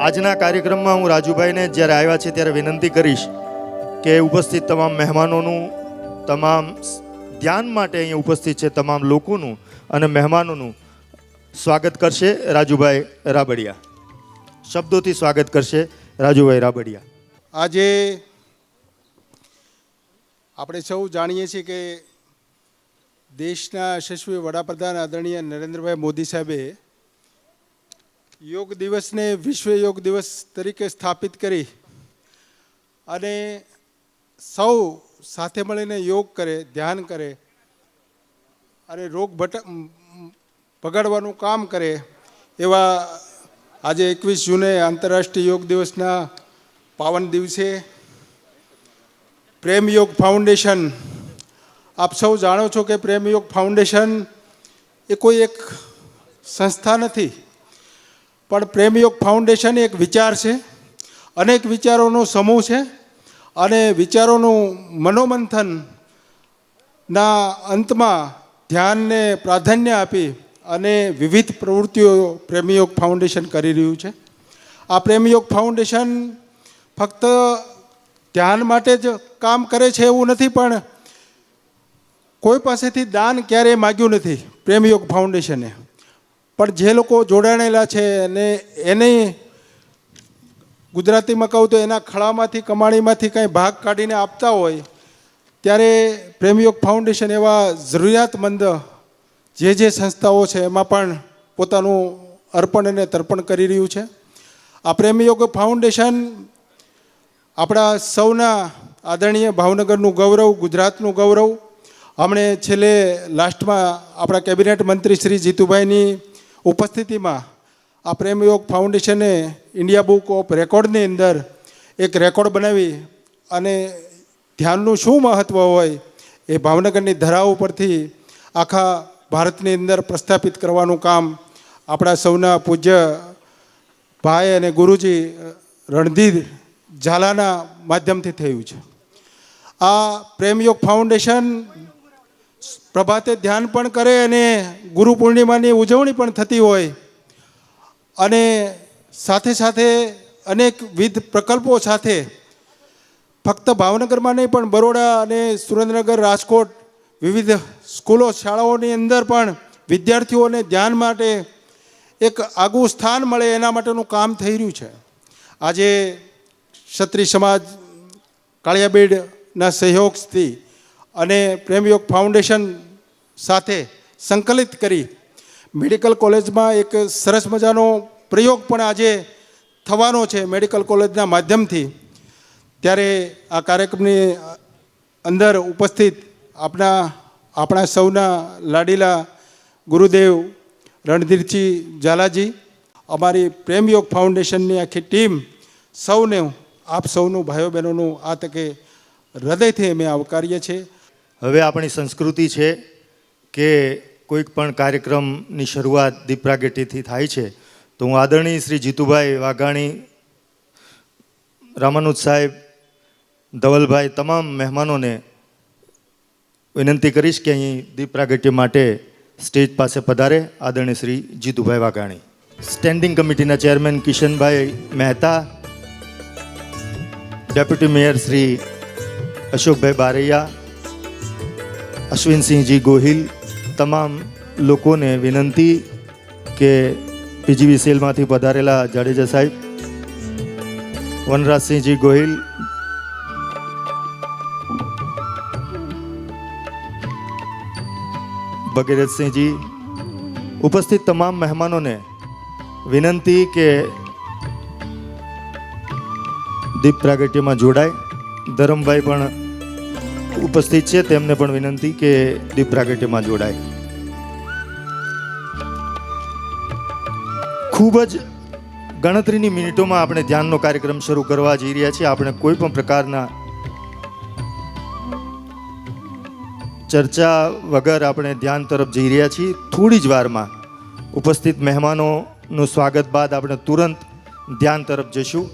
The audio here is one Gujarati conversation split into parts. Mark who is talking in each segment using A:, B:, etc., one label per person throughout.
A: આજના કાર્યક્રમમાં હું રાજુભાઈને જ્યારે આવ્યા છે ત્યારે વિનંતી કરીશ કે ઉપસ્થિત તમામ મહેમાનોનું, તમામ ધ્યાન માટે અહીંયા ઉપસ્થિત છે તમામ લોકોનું અને મહેમાનોનું સ્વાગત કરશે રાજુભાઈ રાબડિયા. શબ્દોથી સ્વાગત કરશે રાજુભાઈ રાબડિયા.
B: આજે આપણે સૌ જાણીએ છીએ કે દેશના યશસ્વી વડાપ્રધાન આદરણીય નરેન્દ્રભાઈ મોદી સાહેબે યોગ દિવસને વિશ્વ યોગ દિવસ તરીકે સ્થાપિત કરી અને સૌ સાથે મળીને યોગ કરે, ધ્યાન કરે અને રોગ ભગાડવાનું કામ કરે એવા આજે 21 જૂને આંતરરાષ્ટ્રીય યોગ દિવસના પાવન દિવસે પ્રેમ યોગ ફાઉન્ડેશન, આપ સૌ જાણો છો કે પ્રેમ યોગ ફાઉન્ડેશન એ કોઈ એક સંસ્થા નથી, પણ પ્રેમ યોગ ફાઉન્ડેશન એક વિચાર છે, અનેક વિચારોનો સમૂહ છે અને વિચારોનું મનોમંથનના અંતમાં ધ્યાનને પ્રાધાન્ય આપી અને વિવિધ પ્રવૃત્તિઓ પ્રેમયોગ ફાઉન્ડેશન કરી રહ્યું છે. આ પ્રેમયોગ ફાઉન્ડેશન ફક્ત ધ્યાન માટે જ કામ કરે છે એવું નથી, પણ કોઈ પાસેથી દાન ક્યારેય માગ્યું નથી પ્રેમયોગ ફાઉન્ડેશને. પણ જે લોકો જોડાયેલા છે અને એને ગુજરાતીમાં કહું તો એના ખળામાંથી, કમાણીમાંથી કંઈ ભાગ કાઢીને આપતા હોય ત્યારે પ્રેમયોગ ફાઉન્ડેશન એવા જરૂરિયાતમંદ જે સંસ્થાઓ છે એમાં પણ પોતાનું અર્પણ અને તર્પણ કરી રહ્યું છે. આ પ્રેમયોગ ફાઉન્ડેશન આપણા સૌના આદરણીય ભાવનગરનું ગૌરવ, ગુજરાતનું ગૌરવ. હમણે છેલ્લે લાસ્ટમાં આપણા કેબિનેટ મંત્રી શ્રી જીતુભાઈની ઉપસ્થિતિમાં આ પ્રેમયોગ ફાઉન્ડેશને ઇન્ડિયા બુક ઓફ રેકોર્ડની અંદર એક રેકોર્ડ બનાવી અને ધ્યાનનું શું મહત્ત્વ હોય એ ભાવનગરની ધરા ઉપરથી આખા ભારતની અંદર પ્રસ્થાપિત કરવાનું કામ આપણા સૌના પૂજ્ય ભાઈ અને ગુરુજી રણધીર ઝાલાના માધ્યમથી થયું છે. આ પ્રેમયોગ ફાઉન્ડેશન પ્રભાતે ધ્યાન પણ કરે અને ગુરુ પૂર્ણિમાની ઉજવણી પણ થતી હોય અને સાથે સાથે અનેકવિધ પ્રકલ્પો સાથે ફક્ત ભાવનગરમાં નહીં પણ બરોડા અને સુરેન્દ્રનગર, રાજકોટ વિવિધ સ્કૂલો, શાળાઓની અંદર પણ વિદ્યાર્થીઓને ધ્યાન માટે એક આગવું સ્થાન મળે એના માટેનું કામ થઈ રહ્યું છે. આજે ક્ષત્રિય સમાજ કાળિયાબીડના સહયોગથી અને પ્રેમયોગ ફાઉન્ડેશન સાથે સંકલિત કરી મેડિકલ કોલેજમાં એક સરસ મજાનો પ્રયોગ પણ આજે થવાનો છે મેડિકલ કોલેજના માધ્યમથી. ત્યારે આ કાર્યક્રમની અંદર ઉપસ્થિત આપણા સૌના લાડીલા ગુરુદેવ રણધીરજી ઝાલાજી, અમારી પ્રેમયોગ ફાઉન્ડેશનની આખી ટીમ, સૌને આપ સૌનું, ભાઈઓ બહેનોનું આ તકે હૃદયથી અમે આવકારીએ છીએ.
A: હવે આપણી સંસ્કૃતિ છે કે કોઈક પણ કાર્યક્રમની શરૂઆત દીપ પ્રાગટ્યથી થાય છે, તો હું આદરણીય શ્રી જીતુભાઈ વાઘાણી, રામાનુજ સાહેબ, ધવલભાઈ, તમામ મહેમાનોને વિનંતી કરીશ કે અહીં દીપ પ્રાગટ્ય માટે સ્ટેજ પાસે પધારે. આદરણીય શ્રી જીતુભાઈ વાઘાણી. સ્ટેન્ડિંગ કમિટીના chairman Kishanbhai Mehta, deputy mayor Shri Ashokbhai Baraiya, Ashwinsinhji Gohil, તમામ લોકોને વિનંતી કે પીજીવી સેલમાંથી પધારેલા જાડેજા સાહેબ, વનરાજસિંહજી ગોહિલ, ભગીરથસિંહજી, ઉપસ્થિત તમામ મહેમાનોને વિનંતી કે દીપ પ્રાગટ્યમાં જોડાય. ધરમભાઈ પણ ઉપસ્થિત છે, તેમને પણ વિનંતી કે દીપ પ્રાગટ્યમાં જોડાય. ખૂબ જ ગણતરીની મિનિટોમાં આપણે ધ્યાનનો કાર્યક્રમ શરૂ કરવા જઈ રહ્યા છીએ. આપણે કોઈ પણ પ્રકારના ચર્ચા વગર આપણે ધ્યાન તરફ જઈ રહ્યા છીએ. થોડી જ વારમાં ઉપસ્થિત મહેમાનોનું સ્વાગત બાદ આપણે તુરંત ધ્યાન તરફ જઈશું.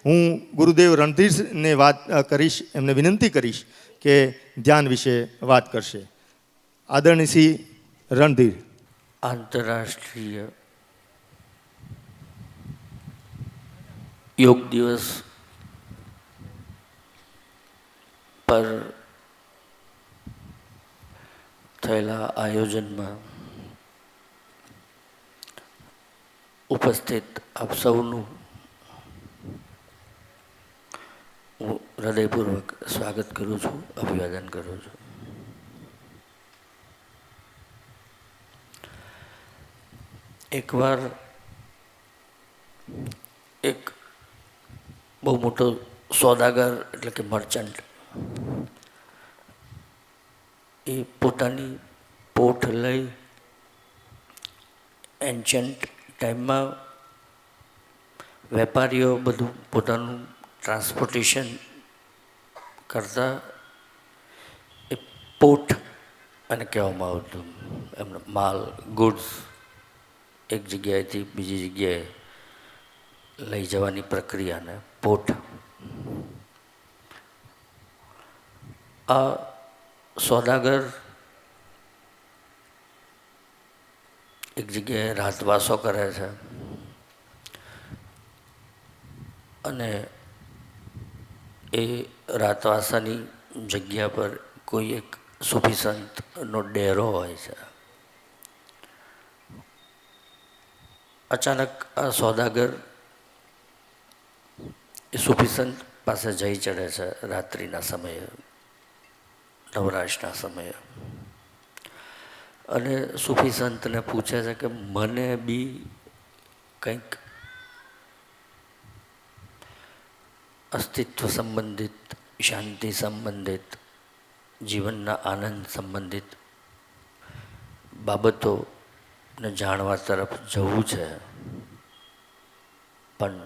A: હું ગુરુદેવ રણધીરને વાત કરીશ, એમને વિનંતી કરીશ કે ધ્યાન વિશે વાત કરશે. આદરણીય શ્રી રણધીર.
C: આંતરરાષ્ટ્રીય યોગ દિવસ પર થયેલા આયોજનમાં ઉપસ્થિત આપ સૌનું હું હૃદયપૂર્વક સ્વાગત કરું છું, અભિવાદન કરું છું. એકવાર એક બહુ મોટો સોદાગર એટલે કે મર્ચન્ટ એ પોતાની પોટ લઈ એન્શન્ટ ટાઈમમાં વેપારીઓ બધું પોતાનું ટ્રાન્સપોર્ટેશન કરતા એ પોટ અને કહેવામાં આવતું. એમનો માલ ગુડ્સ એક જગ્યાએથી બીજી જગ્યાએ લઈ જવાની પ્રક્રિયાને પોટ. આ સોદાગર એક જગ્યાએ રાતવાસો કરે છે અને એ રાતવાસાની જગ્યા પર કોઈ એક સૂફી સંતનો ડેરો હોય છે. અચાનક આ સોદાગર એ સૂફી સંત પાસે જઈ ચડે છે રાત્રિના સમયે, નવરાશના સમયે, અને સૂફી સંતને પૂછે છે કે મને બી કંઈક અસ્તિત્વ સંબંધિત, શાંતિ સંબંધિત, જીવનના આનંદ સંબંધિત બાબતોને જાણવા તરફ જવું છે, પણ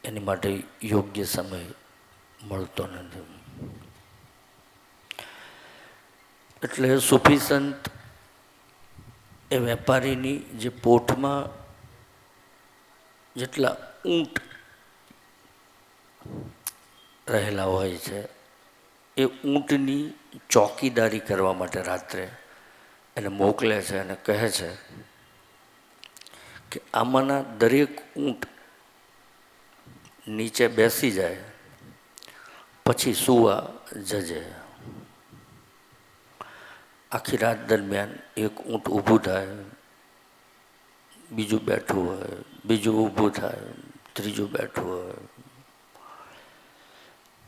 C: એની માટે યોગ્ય સમય મળતો નથી. એટલે સૂફી સંત એ વેપારીની જે પોઠમાં જેટલા ઊંટ રહેલા હોય છે એ ઊંટની ચોકીદારી કરવા માટે રાત્રે એને મોકલે છે અને કહે છે કે આમાંના દરેક ઊંટ નીચે બેસી જાય પછી સૂવા જજે. આખી રાત દરમિયાન એક ઊંટ ઊભું થાય, બીજું બેઠું હોય, બીજું ઊભું થાય, ત્રીજું બેઠું હોય,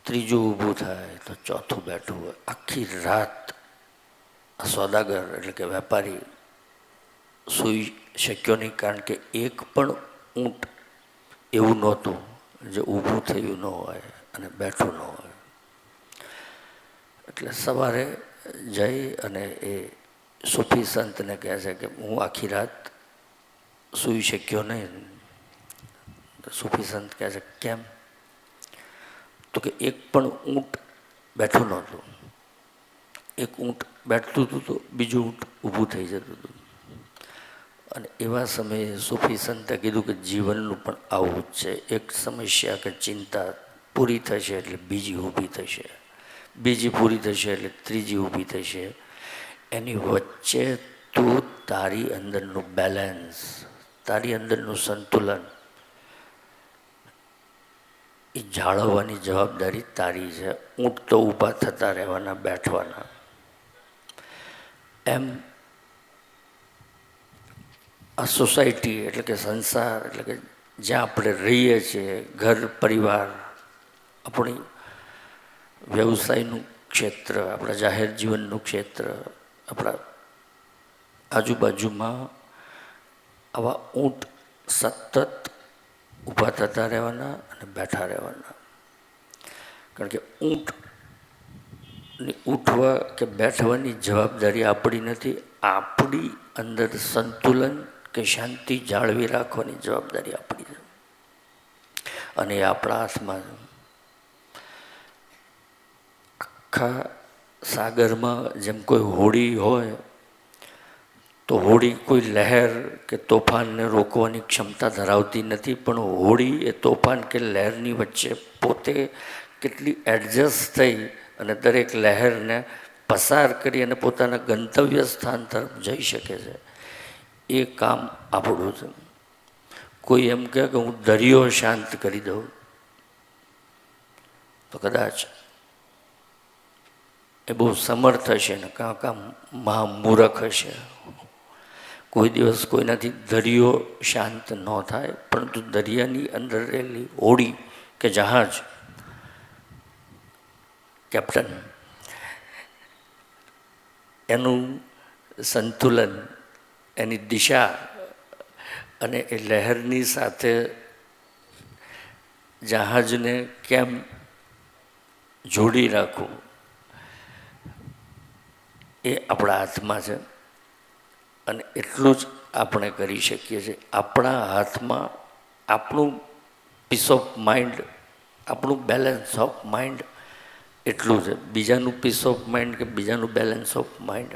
C: ત્રીજું ઊભું થાય તો ચોથું બેઠું હોય. આખી રાત આ સોદાગર એટલે કે વેપારી સૂઈ શક્યો નહીં, કારણ કે એક પણ ઊંટ એવું નહોતું જે ઊભું થયું ન હોય અને બેઠું ન હોય. એટલે સવારે જઈ અને એ સૂફી સંતને કહે છે કે હું આખી રાત સૂઈ શક્યો નહીં. સૂફી સંત કહે છે કેમ? તો કે એક પણ ઊંટ બેઠું નહોતું. એક ઊંટ બેઠતું હતું તો બીજું ઊંટ ઊભું થઈ જતું હતું. અને એવા સમયે સૂફી સંતે કીધું કે જીવનનું પણ આવું જ છે. એક સમસ્યા કે ચિંતા પૂરી થશે એટલે બીજી ઊભી થશે, બીજી પૂરી થશે એટલે ત્રીજી ઊભી થશે. એની વચ્ચે તું તારી અંદરનું બેલેન્સ, તારી અંદરનું સંતુલન એ જાળવવાની જવાબદારી તારી છે. ઊંટ તો ઊભા થતા રહેવાના, બેઠવાના. એમ આ સોસાયટી એટલે કે સંસાર એટલે કે જ્યાં આપણે રહીએ છીએ, ઘર પરિવાર, આપણી વ્યવસાયનું ક્ષેત્ર, આપણા જાહેર જીવનનું ક્ષેત્ર, આપણા આજુબાજુમાં આવા ઊંટ સતત ઊભા થતા રહેવાના અને બેઠા રહેવાના. કારણ કે ઊંટની ઉઠવા કે બેઠવાની જવાબદારી આપણી નથી, આપણી અંદર સંતુલન કે શાંતિ જાળવી રાખવાની જવાબદારી આપણી છે અને એ આપણા હાથમાં છે. આખા સાગરમાં જેમ કોઈ હોડી હોય તો હોળી કોઈ લહેર કે તોફાનને રોકવાની ક્ષમતા ધરાવતી નથી, પણ હોળી એ તોફાન કે લહેરની વચ્ચે પોતે કેટલી એડજસ્ટ થઈ અને દરેક લહેરને પસાર કરી અને પોતાના ગંતવ્ય સ્થાન તરફ જઈ શકે છે. એ કામ આપણું છે. કોઈ એમ કહે કે હું દરિયો શાંત કરી દઉં, તો કદાચ એ બહુ સમર્થ હશે ને કાં મહામૂરખ હશે. કોઈ દિવસ કોઈનાથી દરિયો શાંત ન થાય, પરંતુ દરિયાની અંદર રહેલી હોડી કે જહાજ, કેપ્ટન, એનું સંતુલન, એની દિશા અને એ લહેરની સાથે જહાજને કેમ જોડી રાખવું, એ આપણા હાથમાં છે. અને એટલું જ આપણે કરી શકીએ છીએ. આપણા હાથમાં આપણું પીસ ઓફ માઇન્ડ, આપણું બેલેન્સ ઓફ માઇન્ડ એટલું છે. બીજાનું પીસ ઓફ માઇન્ડ કે બીજાનું બેલેન્સ ઓફ માઇન્ડ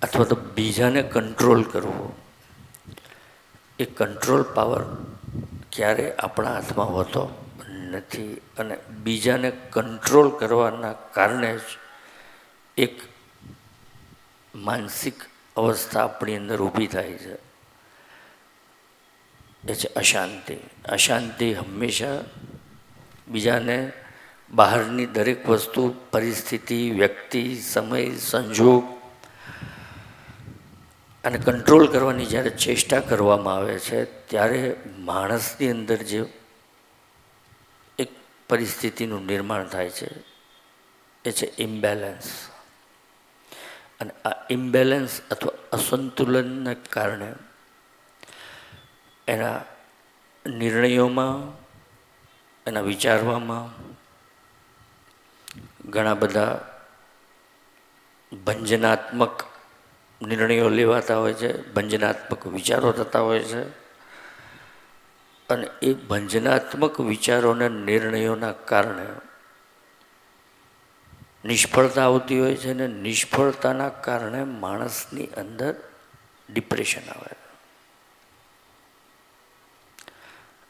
C: અથવા તો બીજાને કંટ્રોલ કરવો, એ કંટ્રોલ પાવર ક્યારે આપણા હાથમાં હોતો નથી. અને બીજાને કંટ્રોલ કરવાના કારણે જ એક માનસિક અવસ્થા આપણી અંદર ઊભી થાય છે, એ છે અશાંતિ. અશાંતિ હંમેશા બીજાને બહારની દરેક વસ્તુ, પરિસ્થિતિ, વ્યક્તિ, સમય, સંજોગ અને કંટ્રોલ કરવાની જ્યારે ચેષ્ટા કરવામાં આવે છે, ત્યારે માણસની અંદર જે એક પરિસ્થિતિનું નિર્માણ થાય છે, એ છે ઇમ્બેલેન્સ. અને આ ઇમ્બેલેન્સ અથવા અસંતુલનને કારણે એના નિર્ણયોમાં, એના વિચારવામાં ઘણા બધા ભંજનાત્મક નિર્ણયો લેવાતા હોય છે, ભંજનાત્મક વિચારો થતા હોય છે. અને એ ભંજનાત્મક વિચારોના નિર્ણયોના કારણે નિષ્ફળતા આવતી હોય છે. અને નિષ્ફળતાના કારણે માણસની અંદર ડિપ્રેશન આવે.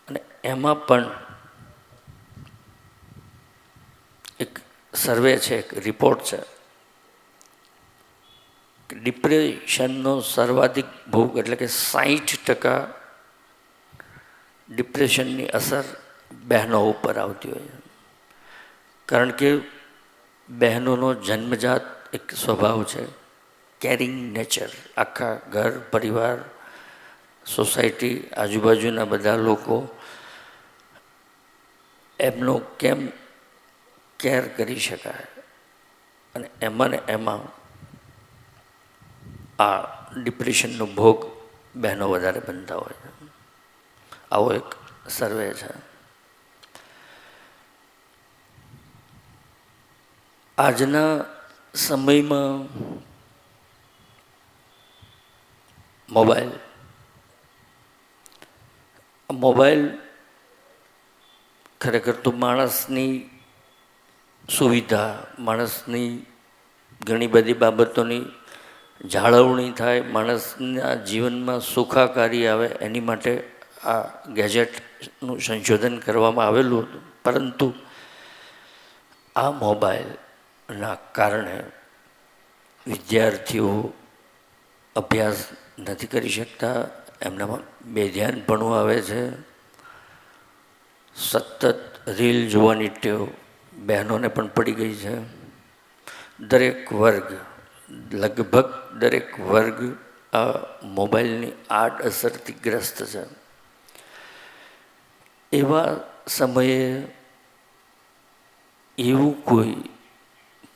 C: અને એમાં પણ એક સર્વે છે, એક રિપોર્ટ છે કે ડિપ્રેશનનો સર્વાધિક ભોગ એટલે કે 60% ડિપ્રેશનની અસર બહેનો ઉપર આવતી હોય છે. કારણ કે બહેનોનો જન્મજાત એક સ્વભાવ છે, કેરિંગ નેચર. આખા ઘર, પરિવાર, સોસાયટી, આજુબાજુના બધા લોકો એમનો કેમ કેર કરી શકાય. અને એમાં ને એમાં આ ડિપ્રેશનનો ભોગ બહેનો વધારે બનતા હોય છે. આવો એક સર્વે છે. આજના સમયમાં મોબાઈલ ખરેખર તો માણસની સુવિધા, માણસની ઘણી બધી બાબતોની જાળવણી થાય, માણસના જીવનમાં સુખાકારી આવે, એની માટે આ ગેજેટનું સંશોધન કરવામાં આવેલું હતું. પરંતુ આ મોબાઈલના કારણે વિદ્યાર્થીઓ અભ્યાસ નથી કરી શકતા, એમનામાં બેધ્યાનપણું આવે છે. સતત રીલ જોવાની ટેવ બહેનોને પણ પડી ગઈ છે. દરેક વર્ગ, લગભગ દરેક વર્ગ આ મોબાઈલની આડઅસરથી ગ્રસ્ત છે. એવા સમયે એવું કોઈ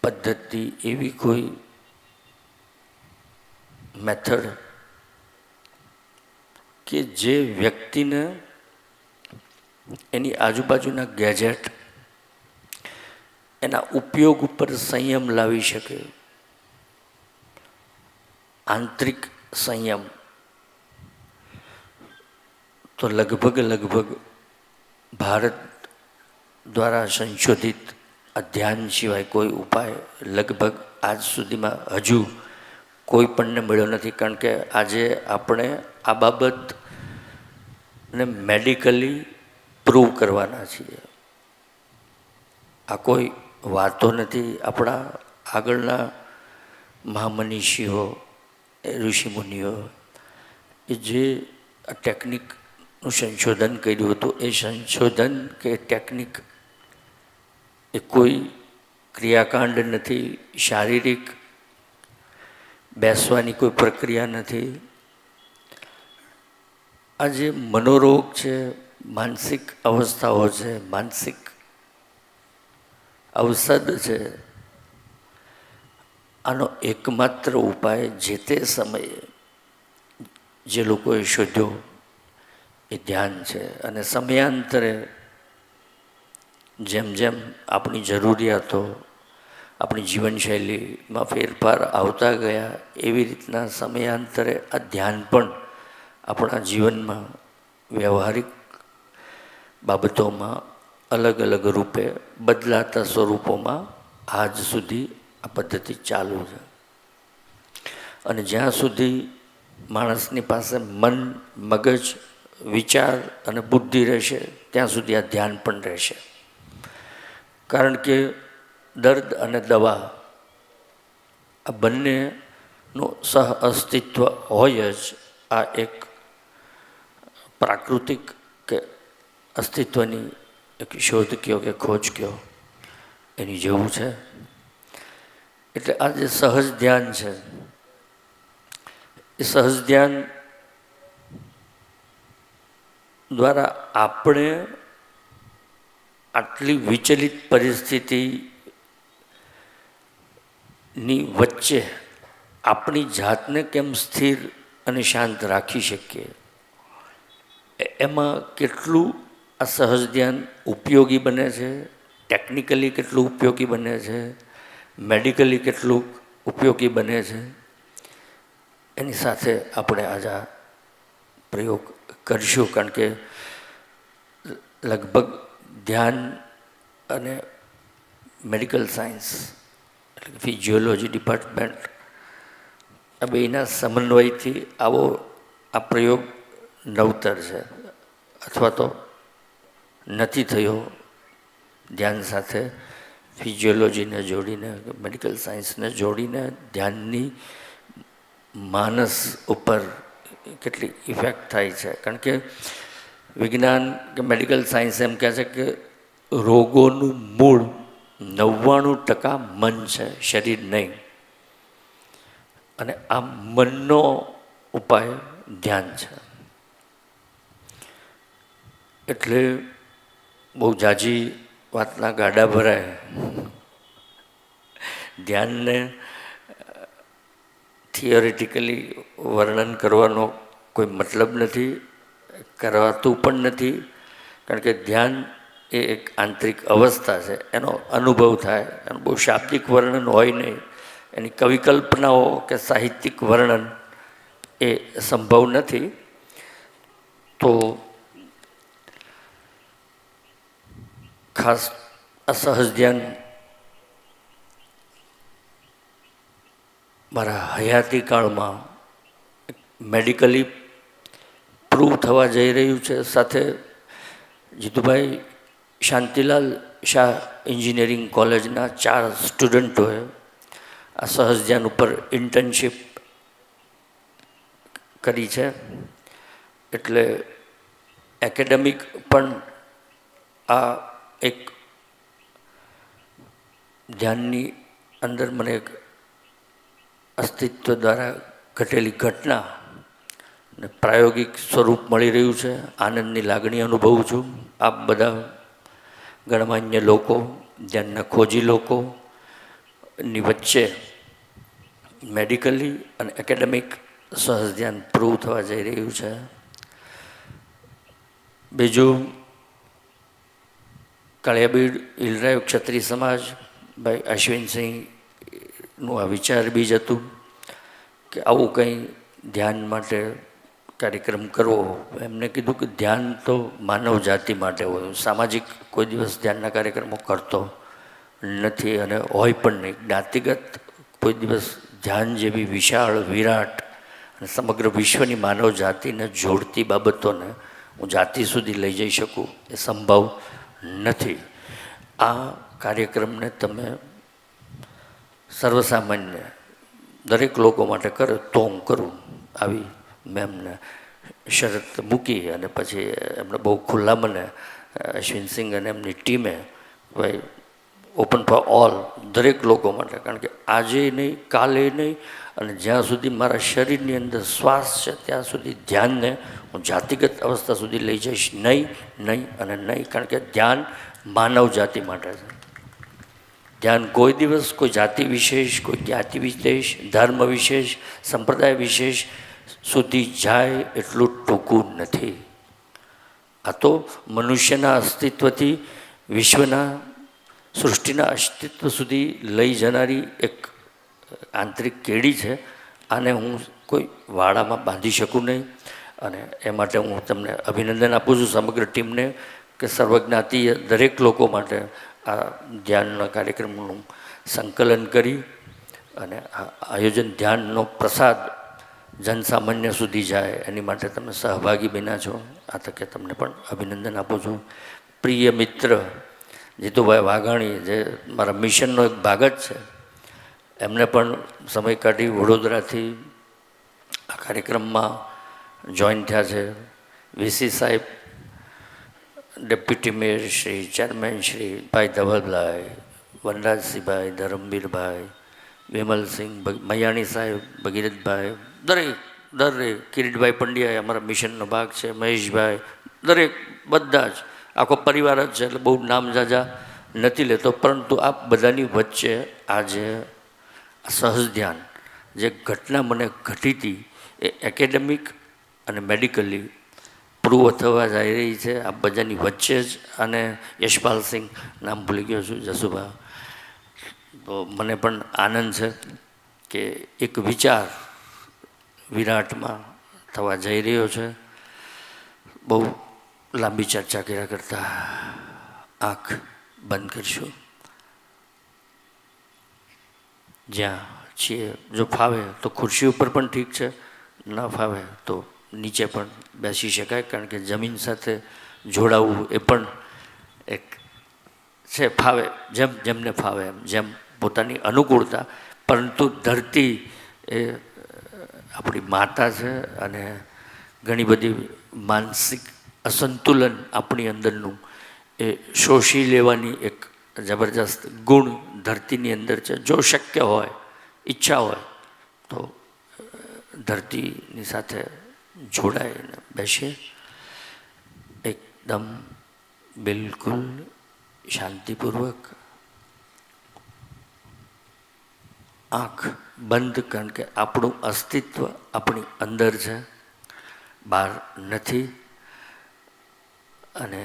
C: પદ્ધતિ, એવી કોઈ મેથડ કે જે વ્યક્તિને એની આજુબાજુના ગેજેટ, એના ઉપયોગ ઉપર સંયમ લાવી શકે, આંતરિક સંયમ, તો લગભગ ભારત દ્વારા સંશોધિત અધ્યયન સિવાય કોઈ ઉપાય લગભગ આજ સુધીમાં હજુ કોઈ પણને મળ્યો નથી. કારણ કે આજે આપણે આ બાબતને મેડિકલી પ્રૂવ કરવાના છીએ. આ કોઈ વાતો નથી. આપણા આગળના મહામનીષીઓ, ઋષિમુનિઓ એ જે આ ટેકનિકનું સંશોધન કર્યું હતું, એ સંશોધન કે ટેકનિક એ કોઈ ક્રિયાકાંડ નથી, શારીરિક બેસવાની કોઈ પ્રક્રિયા નથી. આ જે મનોરોગ છે, માનસિક અવસ્થાઓ છે, માનસિક અવસાદ છે, આનો એકમાત્ર ઉપાય જે તે સમયે જે લોકોએ શોધ્યો એ ધ્યાન છે. અને સમયાંતરે જેમ જેમ આપણી જરૂરિયાતો, આપણી જીવનશૈલીમાં ફેરફાર આવતા ગયા, એવી રીતના સમયાંતરે આ ધ્યાન પણ આપણા જીવનમાં વ્યવહારિક બાબતોમાં અલગ અલગ રૂપે બદલાતા સ્વરૂપોમાં આજ સુધી આ પદ્ધતિ ચાલુ છે. અને જ્યાં સુધી માણસની પાસે મન, મગજ, વિચાર અને બુદ્ધિ રહેશે, ત્યાં સુધી આ ધ્યાન પણ રહેશે. કારણ કે દર્દ અને દવા આ બંનેનું સહ અસ્તિત્વ હોય જ. આ એક પ્રાકૃતિક કે અસ્તિત્વની એક શોધ કયો કે ખોજ કયો એની જેવું છે. એટલે આ જે સહજ ધ્યાન છે, એ સહજ ધ્યાન દ્વારા આપણે આટલી વિચલિત પરિસ્થિતિની વચ્ચે આપણી જાતને કેમ સ્થિર અને શાંત રાખી શકીએ, એમાં કેટલું આ સહજ ધ્યાન ઉપયોગી બને છે, ટેકનિકલી કેટલું ઉપયોગી બને છે, મેડિકલી કેટલું ઉપયોગી બને છે, એની સાથે આપણે આજે આ પ્રયોગ કરીશું. કારણ કે લગભગ ધ્યાન અને મેડિકલ સાયન્સ એટલે કે ફિઝિયોલોજી ડિપાર્ટમેન્ટ આ બેના સમન્વયથી આવો આ પ્રયોગ નવતર છે, અથવા તો નથી થયો. ધ્યાન સાથે ફિઝિયોલોજીને જોડીને, મેડિકલ સાયન્સને જોડીને ધ્યાનની માનસ ઉપર કેટલી ઇફેક્ટ થાય છે. કારણ કે વિજ્ઞાન કે મેડિકલ સાયન્સ એમ કહે છે કે રોગોનું મૂળ 99% મન છે, શરીર નહીં. અને આ મનનો ઉપાય ધ્યાન છે. એટલે બહુ ઝાઝી વાતના ગાડા ભરાય. ધ્યાનને થિયોરિટિકલી વર્ણન કરવાનો કોઈ મતલબ નથી, કરાતું પણ નથી. કારણ કે ધ્યાન એ એક આંતરિક અવસ્થા છે, એનો અનુભવ થાય. એનું બહુ શાબ્દિક વર્ણન હોય નહીં, એની કવિકલ્પનાઓ કે સાહિત્યિક વર્ણન એ સંભવ નથી. તો ખાસ અસહજ ધ્યાન મારા હયાતી કાળમાં મેડિકલી પ્રૂવ થવા જઈ રહ્યું છે. સાથે જીતુભાઈ શાંતિલાલ શાહ એન્જિનિયરિંગ કોલેજના 4 સ્ટુડન્ટોએ આ સહજ ધ્યાન ઉપર ઇન્ટર્નશીપ કરી છે. એટલે એકેડેમિક પણ આ એક ધ્યાનની અંદર મને એક અસ્તિત્વ દ્વારા ઘટેલી ઘટના ને પ્રાયોગિક સ્વરૂપ મળી રહ્યું છે. આનંદની લાગણી અનુભવું છું. આપ બધા ગણમાન્ય લોકો, ધ્યાનના ખોજી લોકોની વચ્ચે મેડિકલી અને એકેડેમિક સહજ ધ્યાન પ્રૂવ થવા જઈ રહ્યું છે. બીજું, કાળિયાબીડ હિલરાય ક્ષત્રિય સમાજ ભાઈ અશ્વિનસિંહનું આ વિચાર બીજ હતું કે આવું કંઈ ધ્યાન માટે કાર્યક્રમ કરવો. એમને કીધું કે ધ્યાન તો માનવ જાતિ માટે હોય, સામાજિક કોઈ દિવસ ધ્યાનના કાર્યક્રમો કરતો નથી અને હોય પણ નહીં. જ્ઞાતિગત કોઈ દિવસ ધ્યાન જેવી વિશાળ વિરાટ અને સમગ્ર વિશ્વની માનવ જાતિને જોડતી બાબતોને હું જાતિ સુધી લઈ જઈ શકું એ સંભવ નથી. આ કાર્યક્રમને તમે સર્વસામાન્ય દરેક લોકો માટે કરે તો હું કરું, આવી મેમને શરત મૂકી અને પછી એમને બહુ ખુલ્લા મને અશ્વિનસિંહ અને એમની ટીમે ભાઈ ઓપન ફોર ઓલ દરેક લોકો માટે, કારણ કે આજે નહીં કાલે નહીં અને જ્યાં સુધી મારા શરીરની અંદર શ્વાસ છે ત્યાં સુધી ધ્યાનને હું જાતિગત અવસ્થા સુધી લઈ જઈશ નહીં, નહીં અને નહીં. કારણ કે ધ્યાન માનવ જાતિ માટે છે. ધ્યાન કોઈ દિવસ કોઈ જાતિ વિશેષ, કોઈ જ્ઞાતિ વિશેષ, ધર્મ વિશેષ, સંપ્રદાય વિશેષ સુધી જાય એટલું ટૂંકું નથી. આ તો મનુષ્યના અસ્તિત્વથી વિશ્વના સૃષ્ટિના અસ્તિત્વ સુધી લઈ જનારી એક આંતરિક કેડી છે. આને હું કોઈ વાડામાં બાંધી શકું નહીં અને એ માટે હું તમને અભિનંદન આપું છું સમગ્ર ટીમને કે સર્વજ્ઞાતીય દરેક લોકો માટે આ ધ્યાનના કાર્યક્રમનું સંકલન કરી અને આ આયોજન ધ્યાનનો પ્રસાદ જનસામાન્ય સુધી જાય એની માટે તમે સહભાગી બન્યા છો. આ તકે તમને પણ અભિનંદન આપું છું. પ્રિય મિત્ર જીતુભાઈ વાઘાણી, જે મારા મિશનનો એક ભાગ જ છે, એમને પણ સમય કાઢી વડોદરાથી આ કાર્યક્રમમાં જોઈન થયા છે. વીસી સાહેબ, deputy mayor Shri, chairman Shri ભાઈ ધવલભાઈ, વનરાજસિંહભાઈ, ધરમવીરભાઈ, વિમલસિંહ, મૈયાણી સાહેબ, ભગીરથભાઈ, દરેક કિરીટભાઈ પંડ્યા અમારા મિશનનો ભાગ છે, મહેશભાઈ, દરેક બધા જ આખો પરિવાર જ છે એટલે બહુ નામ જાજા નથી લેતો. પરંતુ આ બધાની વચ્ચે આજે સહજ ધ્યાન જે ઘટના મને ઘટી હતી એ એકેડેમિક અને મેડિકલી પ્રૂવ થવા જઈ રહી છે. આ બધાની વચ્ચે જ અને યશપાલસિંહ, નામ ભૂલી ગયો છું, જસુભા, તો મને પણ આનંદ છે કે એક વિચાર વિરાટમાં થવા જઈ રહ્યો છે. બહુ લાંબી ચર્ચા કર્યા કરતાં આંખ બંધ કરશું. જ્યાં છીએ જો ફાવે તો ખુરશી ઉપર પણ ઠીક છે, ન ફાવે તો નીચે પણ બેસી શકાય, કારણ કે જમીન સાથે જોડાવું એ પણ એક છે. ફાવે જેમ જેમને ફાવે એમ, જેમ પોતાની અનુકૂળતા. પરંતુ ધરતી એ આપણી માતા છે અને ઘણી બધી માનસિક અસંતુલન આપણી અંદરનું એ શોષી લેવાની એક જબરજસ્ત ગુણ ધરતીની અંદર છે. જો શક્ય હોય, ઈચ્છા હોય તો ધરતીની સાથે જોડાઈને બેસીએ. એકદમ બિલકુલ શાંતિપૂર્વક આંખ બંધ, કારણ કે આપણું અસ્તિત્વ આપણી અંદર છે, બહાર નથી. અને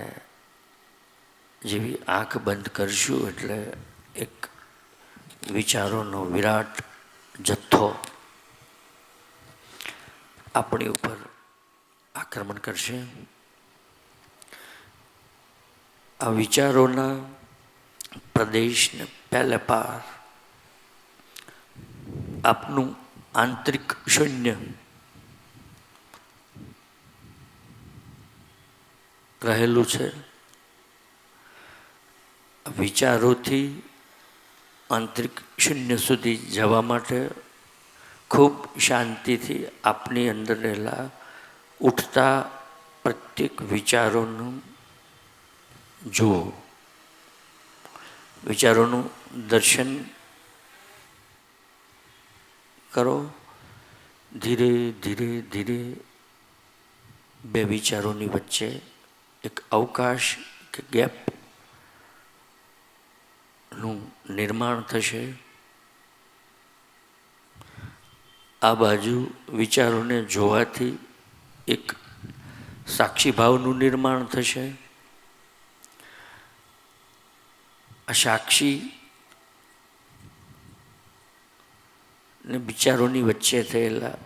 C: જેવી આંખ બંધ કરશું એટલે એક વિચારોનો વિરાટ જથ્થો આપણી ઉપર આક્રમણ કરશે. આ વિચારોના પ્રદેશને પહેલે પાર આપનું આંતરિક શૂન્ય રહેલું છે. વિચારોથી આંતરિક શૂન્ય સુધી જવા માટે ખૂબ શાંતિથી આપની અંદર રહેલા ઉઠતા પ્રત્યેક વિચારોનું જુઓ, વિચારોનું દર્શન કરો. ધીરે ધીરે ધીરે બે વિચારોની વચ્ચે એક અવકાશ કે ગેપનું નિર્માણ થશે. આ બાજુ વિચારોને જોવાથી એક સાક્ષી ભાવનું નિર્માણ થશે. આ સાક્ષી ને વિચારોની વચ્ચે થયેલા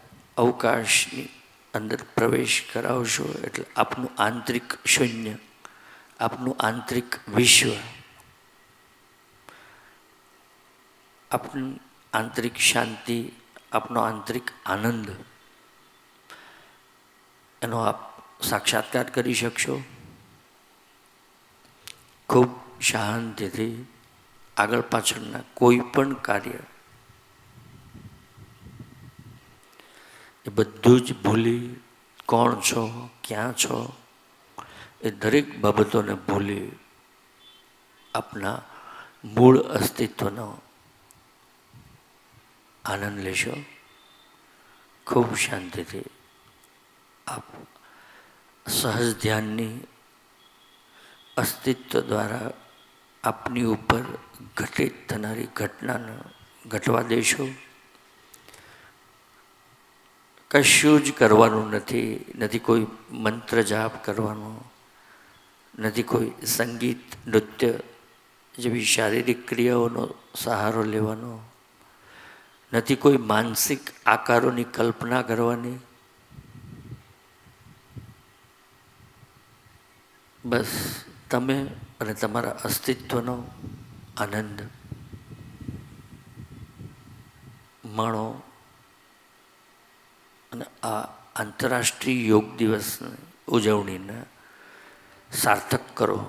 C: અવકાશની અંદર પ્રવેશ કરાવશો એટલે આપનું આંતરિક શૂન્ય, આપનું આંતરિક વિશ્વ, આપની આંતરિક શાંતિ આપનો આંતરિક આનંદ એનો આપ સાક્ષાત્કાર કરી શકશો. ખૂબ શાંતિથી આગળ પાછળના કોઈ પણ કાર્ય એ બધું જ ભૂલી, કોણ છો, ક્યાં છો, એ દરેક બાબતોને ભૂલી આપના મૂળ અસ્તિત્વનો આનંદ લેશો. ખૂબ શાંતિથી આપ સહજ ધ્યાનની અસ્તિત્વ દ્વારા આપની ઉપર ઘટિત થનારી ઘટનાને ઘટવા દેશો. કશું જ કરવાનું નથી, નથી કોઈ મંત્ર જાપ કરવાનો, નથી કોઈ સંગીત નૃત્ય જેવી શારીરિક ક્રિયાઓનો સહારો લેવાનો, નથી કોઈ માનસિક આકારોની કલ્પના કરવાની. બસ તમે અને તમારા અસ્તિત્વનો આનંદ માણો અને આ આંતરરાષ્ટ્રીય યોગ દિવસની ઉજવણીને સાર્થક કરો.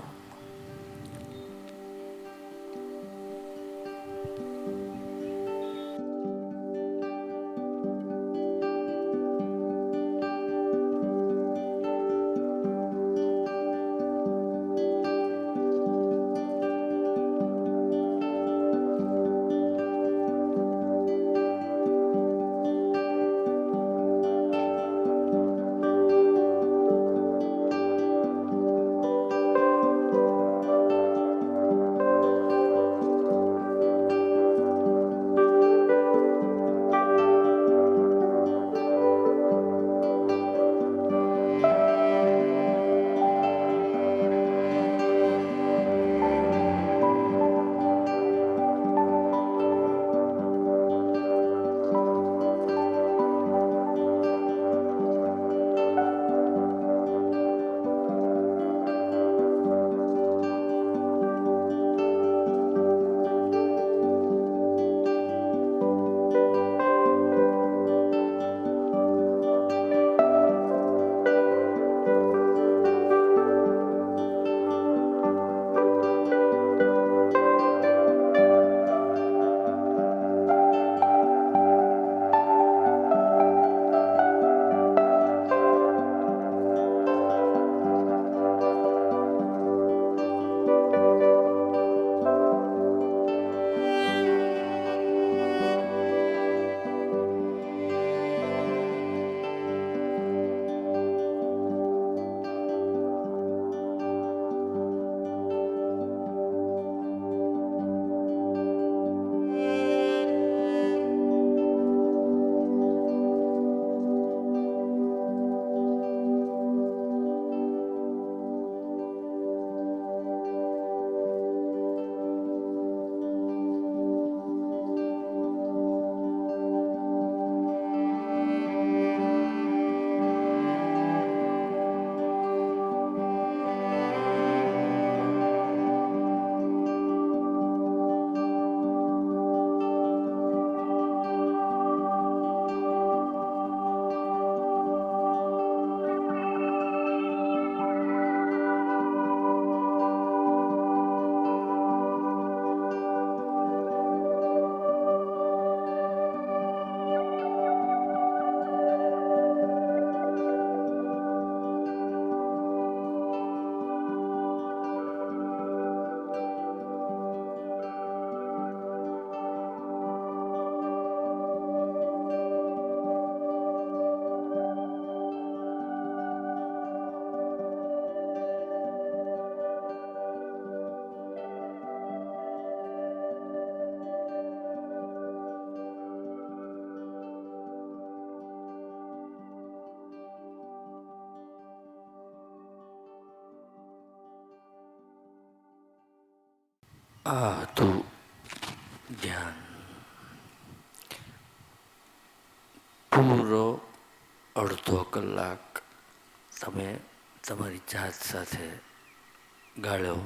C: આ હતું ધ્યાન. પૂરો અડધો કલાક તમે તમારી જાત સાથે ગાળ્યો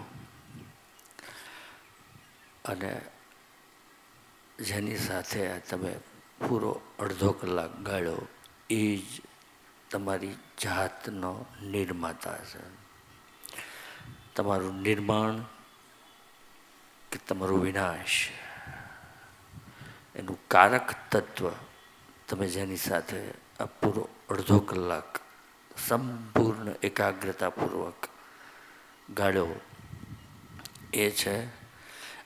C: અને જેની સાથે તમે પૂરો અડધો કલાક ગાળ્યો એ જ તમારી જાતનો નિર્માતા છે. તમારું નિર્માણ કે તમારો વિનાશ એનું કારક તત્વ તમે જેની સાથે આ પૂરો અડધો કલાક સંપૂર્ણ એકાગ્રતાપૂર્વક ગાળ્યો એ છે.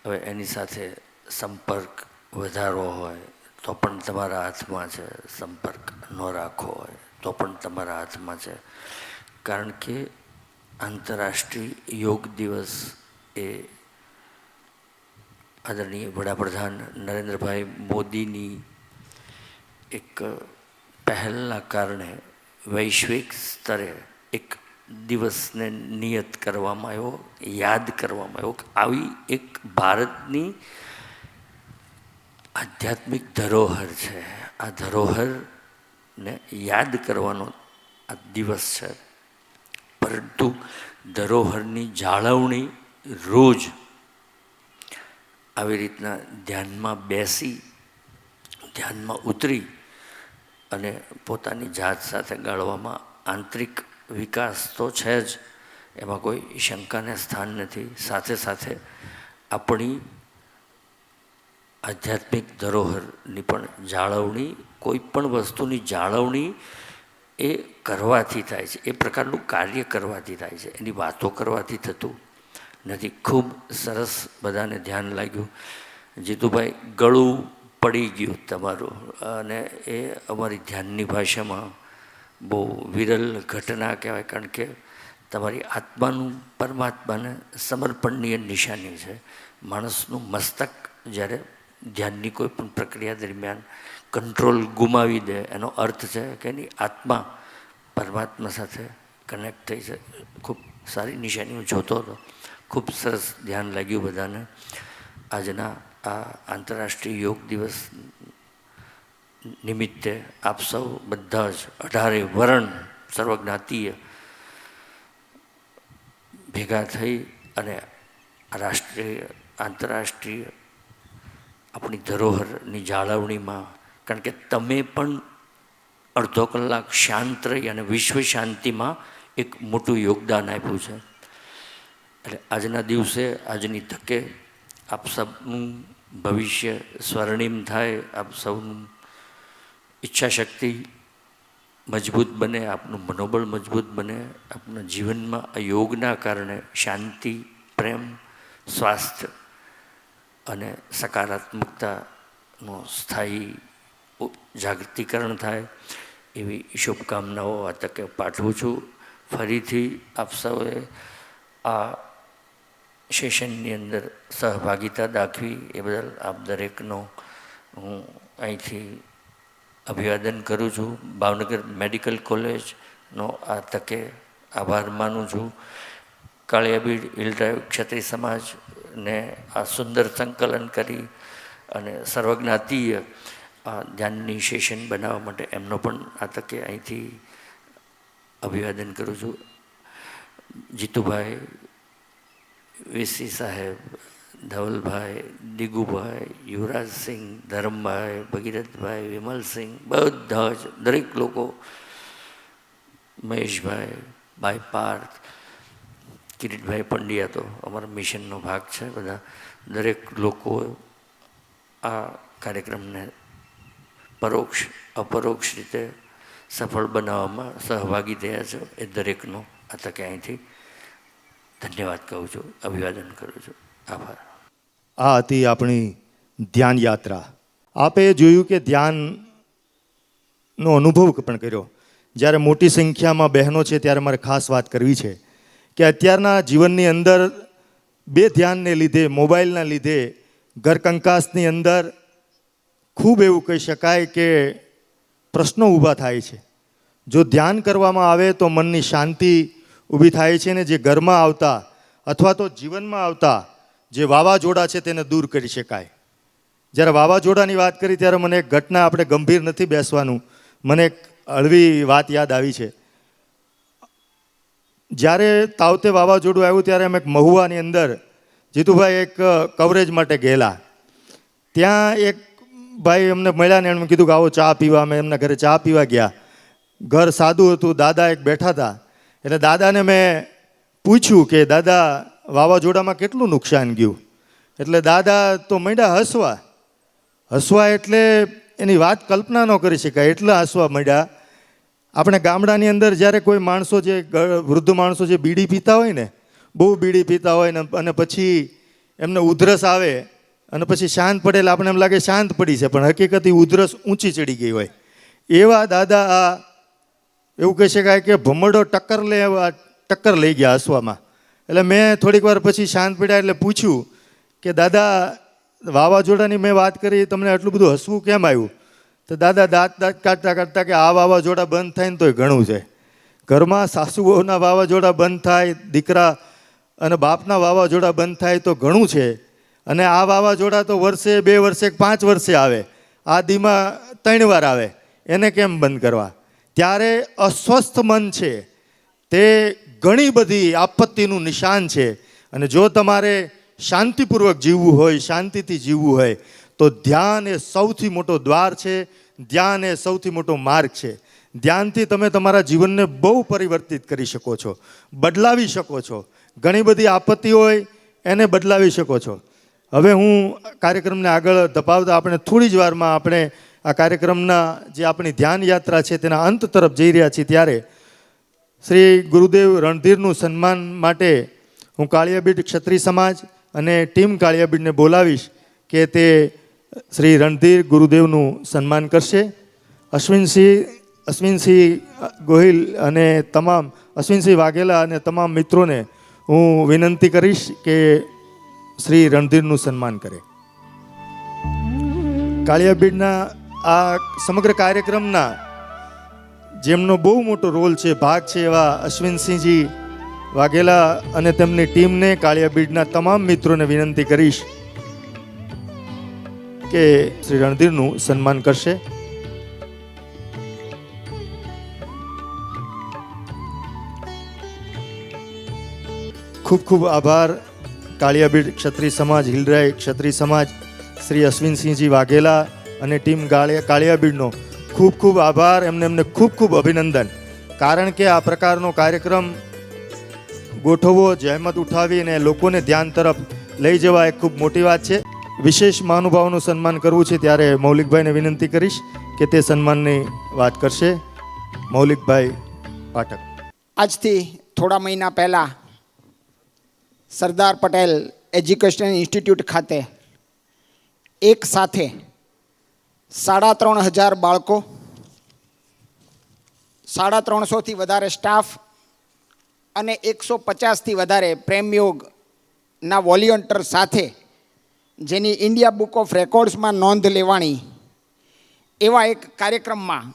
C: હવે એની સાથે સંપર્ક વધારવો હોય તો પણ તમારા હાથમાં છે, સંપર્ક ન રાખવો હોય તો પણ તમારા હાથમાં છે. કારણ કે આંતરરાષ્ટ્રીય યોગ દિવસ એ આદરણીય વડાપ્રધાન નરેન્દ્રભાઈ મોદીની એક પહેલના કારણે વૈશ્વિક સ્તરે એક દિવસને નિયત કરવામાં આવ્યો, યાદ કરવામાં આવ્યો કે આવી એક ભારતની આધ્યાત્મિક ધરોહર છે. આ ધરોહરને યાદ કરવાનો આ દિવસ છે. પરંતુ ધરોહરની જાળવણી રોજ આવી રીતના ધ્યાનમાં બેસી, ધ્યાનમાં ઉતરી અને પોતાની જાત સાથે ગાળવામાં આંતરિક વિકાસ તો છે જ, એમાં કોઈ શંકાને સ્થાન નથી. સાથે સાથે આપણી આધ્યાત્મિક ધરોહરની પણ જાળવણી, કોઈ પણ વસ્તુની જાળવણી એ કરવાથી થાય છે, એ પ્રકારનું કાર્ય કરવાથી થાય છે, એની વાતો કરવાથી થતું નથી. ખૂબ સરસ બધાને ધ્યાન લાગ્યું. જીતુભાઈ, ગળું પડી ગયું તમારું, અને એ અમારી ધ્યાનની ભાષામાં બહુ વિરલ ઘટના કહેવાય. કારણ કે તમારી આત્માનું પરમાત્માને સમર્પણની નિશાની છે. માણસનું મસ્તક જ્યારે ધ્યાનની કોઈ પણ પ્રક્રિયા દરમિયાન કંટ્રોલ ગુમાવી દે, એનો અર્થ છે કે એની આત્મા પરમાત્મા સાથે કનેક્ટ થઈ છે. ખૂબ સારી નિશાની હું જોતો હતો. ખૂબ સરસ ધ્યાન લાગ્યું બધાને. આજના આ આંતરરાષ્ટ્રીય યોગ દિવસ નિમિત્તે આપ સૌ બધા જ 18 વર્ણ સર્વજ્ઞાતીય ભેગા થઈ અને રાષ્ટ્રીય આંતરરાષ્ટ્રીય આપણી ધરોહરની જાળવણીમાં, કારણ કે તમે પણ અડધો કલાક શાંત રહી અને વિશ્વ શાંતિમાં એક મોટું યોગદાન આપ્યું છે. એટલે આજના દિવસે, આજની તકે આપ સૌનું ભવિષ્ય સ્વર્ણિમ થાય, આપ સૌનું ઈચ્છાશક્તિ મજબૂત બને, આપનું મનોબળ મજબૂત બને, આપના જીવનમાં આ યોગના કારણે શાંતિ, પ્રેમ, સ્વાસ્થ્ય અને સકારાત્મકતાનો સ્થાયી જાગૃતિકરણ થાય એવી શુભકામનાઓ આ તકે પાઠવું છું. ફરીથી આપ સૌએ આ સેશનની અંદર સહભાગિતા દાખવી એ બદલ આપ દરેકનો હું અહીંથી અભિવાદન કરું છું. ભાવનગર મેડિકલ કોલેજનો આ તકે આભાર માનું છું. કાળિયાબીડ હિલ ડ્રાઈવ ક્ષત્રિય સમાજને આ સુંદર સંકલન કરી અને સર્વજ્ઞાતીય આ ધ્યાનની સેશન બનાવવા માટે એમનો પણ આ તકે અહીંથી અભિવાદન કરું છું. જીતુભાઈ, વીસી સાહેબ, ધવલભાઈ, દિગુભાઈ, યુવરાજસિંહ, ધરમભાઈ, ભગીરથભાઈ, વિમલસિંહ, બધા જ દરેક લોકો, મહેશભાઈ, ભાઈ પાર્થ, કિરીટભાઈ પંડ્યા તો અમારા મિશનનો ભાગ છે. બધા દરેક લોકો આ કાર્યક્રમને પરોક્ષ અપરોક્ષ રીતે સફળ બનાવવામાં સહભાગી થયા છે. એ દરેકનો આ તકે અહીંથી ધન્યવાદ કહું છું, અભિવાદન કરું છું. આભાર.
A: આ હતી આપણી ધ્યાન યાત્રા. આપે જોયું કે ધ્યાનનો અનુભવ પણ કર્યો. જ્યારે મોટી સંખ્યામાં બહેનો છે ત્યારે મારે ખાસ વાત કરવી છે કે અત્યારના જીવનની અંદર બે ધ્યાનને લીધે, મોબાઈલના લીધે ઘર કંકાસની અંદર ખૂબ એવું કહી શકાય કે પ્રશ્નો ઊભા થાય છે. જો ધ્યાન કરવામાં આવે તો મનની શાંતિ ઊભી થાય છે, ને જે ઘરમાં આવતા અથવા તો જીવનમાં આવતા જે વાવાઝોડા છે તેને દૂર કરી શકાય. જ્યારે વાવાઝોડાની વાત કરી ત્યારે મને એક ઘટના, આપણે ગંભીર નથી બેસવાનું, મને એક હળવી વાત યાદ આવી છે. જ્યારે તાવતે વાવાઝોડું આવ્યું ત્યારે અમે મહુવાની અંદર જીતુભાઈ એક કવરેજ માટે ગયેલા. ત્યાં એક ભાઈ અમને મળ્યા ને એમને કીધું કે આવો ચા પીવા. અમે એમના ઘરે ચા પીવા ગયા. ઘર સાદું હતું, દાદા એક બેઠા હતા. એટલે દાદાને મેં પૂછ્યું કે દાદા વાવાઝોડામાં કેટલું નુકસાન ગયું. એટલે દાદા તો માંડ્યા હસવા એટલે એની વાત કલ્પના ન કરી શકાય એટલા હસવા માંડ્યા. આપણે ગામડાની અંદર જ્યારે કોઈ માણસો જે વૃદ્ધ માણસો જે બીડી પીતા હોય ને, બહુ બીડી પીતા હોય ને, અને પછી એમને ઉધરસ આવે અને પછી શાંત પડેલા આપણે એમ લાગે શાંત પડી છે, પણ હકીકત ઉધરસ ઊંચી ચડી ગઈ હોય એવા દાદા આ એવું કહી શકાય કે ભમરડો ટક્કર લઈ ગયા હસવામાં. એટલે મેં થોડીક વાર પછી શાંત પડ્યા એટલે પૂછ્યું કે દાદા વાવાઝોડાની મેં વાત કરી, તમને આટલું બધું હસવું કેમ આવ્યું? તો દાદા દાંત કાઢતા કે આ વાવાઝોડા બંધ થાય ને તોય ઘણું છે. ઘરમાં સાસુઓના વાવાઝોડા બંધ થાય, દીકરા અને બાપના વાવાઝોડા બંધ થાય તો ઘણું છે. અને આ વાવાઝોડા તો વર્ષે 2 વર્ષે 5 વર્ષે આવે, આ દીમાં 3 વાર આવે, એને કેમ બંધ કરવા? ત્યારે અસ્વસ્થ મન છે તે ઘણી બધી આપત્તિનું નિશાન છે. અને જો તમારે શાંતિપૂર્વક જીવવું હોય, શાંતિથી જીવવું હોય તો ધ્યાન એ સૌથી મોટો દ્વાર છે, ધ્યાન એ સૌથી મોટો માર્ગ છે. ધ્યાનથી તમે તમારા જીવનને બહુ પરિવર્તિત કરી શકો છો, બદલાવી શકો છો. ઘણી બધી આપત્તિ હોય એને બદલાવી શકો છો. હવે હું કાર્યક્રમને આગળ ધપાવતા આપણે થોડી જ વારમાં આપણે આ કાર્યક્રમના જે આપણી ધ્યાન યાત્રા છે તેના અંત તરફ જઈ રહ્યા છીએ, ત્યારે શ્રી ગુરુદેવ રણધીરનું સન્માન માટે હું કાળિયાબીડ ક્ષત્રિય સમાજ અને ટીમ કાળિયાબીડને બોલાવીશ કે તે શ્રી રણધીર ગુરુદેવનું સન્માન કરશે. અશ્વિનસિંહ ગોહિલ અને તમામ અશ્વિનસિંહ વાઘેલા અને તમામ મિત્રોને હું વિનંતી કરીશ કે શ્રી રણધીરનું સન્માન કરે. કાળિયાબીડના આ સમગ્ર કાર્યક્રમના જેમનો બહુ મોટો રોલ છે, ભાગ છે, એવા અશ્વિનસિંહજી વાઘેલા અને તેમની ટીમને કાળિયાબીડના તમામ મિત્રોને વિનંતી કરીશ કે શ્રી રણધીરનું સન્માન કરશે. ખૂબ ખૂબ આભાર કાળિયાબીડ ક્ષત્રિય સમાજ, હિલરાય ક્ષત્રિય સમાજ, શ્રી અશ્વિનસિંહજી વાઘેલા અને ટીમ કાળિયાબીડનો ખૂબ ખૂબ આભાર. એમને ખૂબ ખૂબ અભિનંદન. કારણ કે આ પ્રકારનો કાર્યક્રમ ગોઠવવો, જહેમત ઉઠાવી અને લોકોને ધ્યાન તરફ લઈ જવા એ ખૂબ મોટી વાત છે. વિશેષ મહાનુભાવોનું સન્માન કરવું છે ત્યારે મૌલિકભાઈને વિનંતી કરીશ કે તે સન્માનની વાત કરશે. મૌલિકભાઈ પાઠક.
D: આજથી થોડા મહિના પહેલાં સરદાર પટેલ એજ્યુકેશન ઇન્સ્ટિટ્યૂટ ખાતે એક સાથે 3,500 બાળકો, 350થી વધારે સ્ટાફ અને 150થી વધારે પ્રેમયોગના વોલિયન્ટર સાથે જેની ઇન્ડિયા બુક ઓફ રેકોર્ડ્સમાં નોંધ લેવાણી એવા એક કાર્યક્રમમાં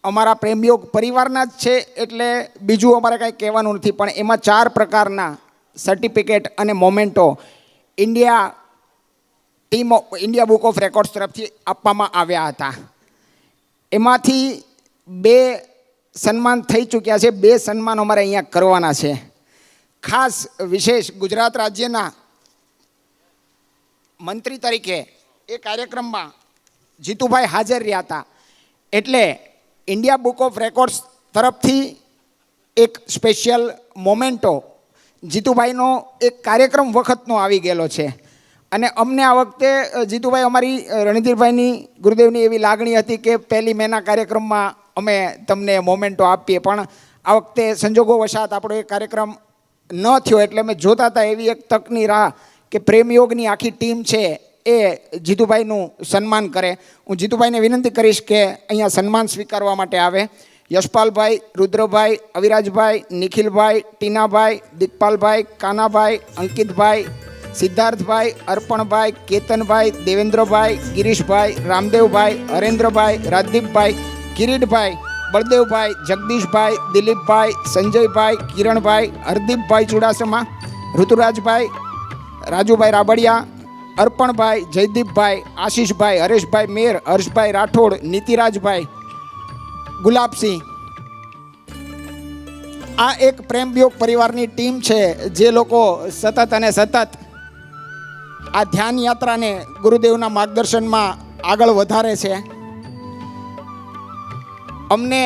D: અમારા પ્રેમયોગ પરિવારના જ છે એટલે બીજું અમારે કાંઈ કહેવાનું નથી, પણ એમાં 4 પ્રકારના સર્ટિફિકેટ અને memento India book of records તરફથી આપવામાં આવ્યા હતા. એમાંથી 2 સન્માન થઈ ચૂક્યા છે, 2 સન્માન અમારે અહીંયા કરવાના છે. ખાસ વિશેષ ગુજરાત રાજ્યના મંત્રી તરીકે એ કાર્યક્રમમાં જીતુભાઈ હાજર રહ્યા હતા, એટલે ઇન્ડિયા બુક ઓફ રેકોર્ડ્સ તરફથી એક સ્પેશિયલ મોમેન્ટો જીતુભાઈનો એક કાર્યક્રમ વખતનો આવી ગયેલો છે. અને અમને આ વખતે જીતુભાઈ અમારી રણધીરભાઈની ગુરુદેવની એવી લાગણી હતી કે 1 મેના કાર્યક્રમમાં અમે તમને મોમેન્ટો આપીએ, પણ આ વખતે સંજોગો વશાત આપણો એ કાર્યક્રમ ન થયો એટલે અમે જોતા હતા એવી એક તકની રાહ કે પ્રેમયોગની આખી ટીમ છે એ જીતુભાઈનું સન્માન કરે. હું જીતુભાઈને વિનંતી કરીશ કે અહીંયા સન્માન સ્વીકારવા માટે આવે. યશપાલભાઈ, રુદ્રભાઈ, અવિરાજભાઈ, નિખિલભાઈ, ટીનાભાઈ, દિકપાલભાઈ, કાનાભાઈ, અંકિતભાઈ, સિદ્ધાર્થભાઈ, અર્પણભાઈ, કેતનભાઈ, દેવેન્દ્રભાઈ, ગિરીશભાઈ, રામદેવભાઈ, હરેન્દ્રભાઈ, રાજદીપભાઈ, કિરીટભાઈ, બળદેવભાઈ, જગદીશભાઈ, દિલીપભાઈ, સંજયભાઈ, કિરણભાઈ, હરદીપભાઈ ચુડાસમા, ઋતુરાજભાઈ, રાજુભાઈ રાબડિયા, અર્પણભાઈ, જયદીપભાઈ, આશીષભાઈ, હરેશભાઈ મેર, હર્ષભાઈ રાઠોડ, નીતિરાજભાઈ, ગુલાબસિંહ. આ એક પ્રેમયોગ પરિવારની ટીમ છે જે લોકો સતત અને સતત આ ધ્યાન યાત્રાને ગુરુદેવના માર્ગદર્શનમાં આગળ વધારે છે. અમને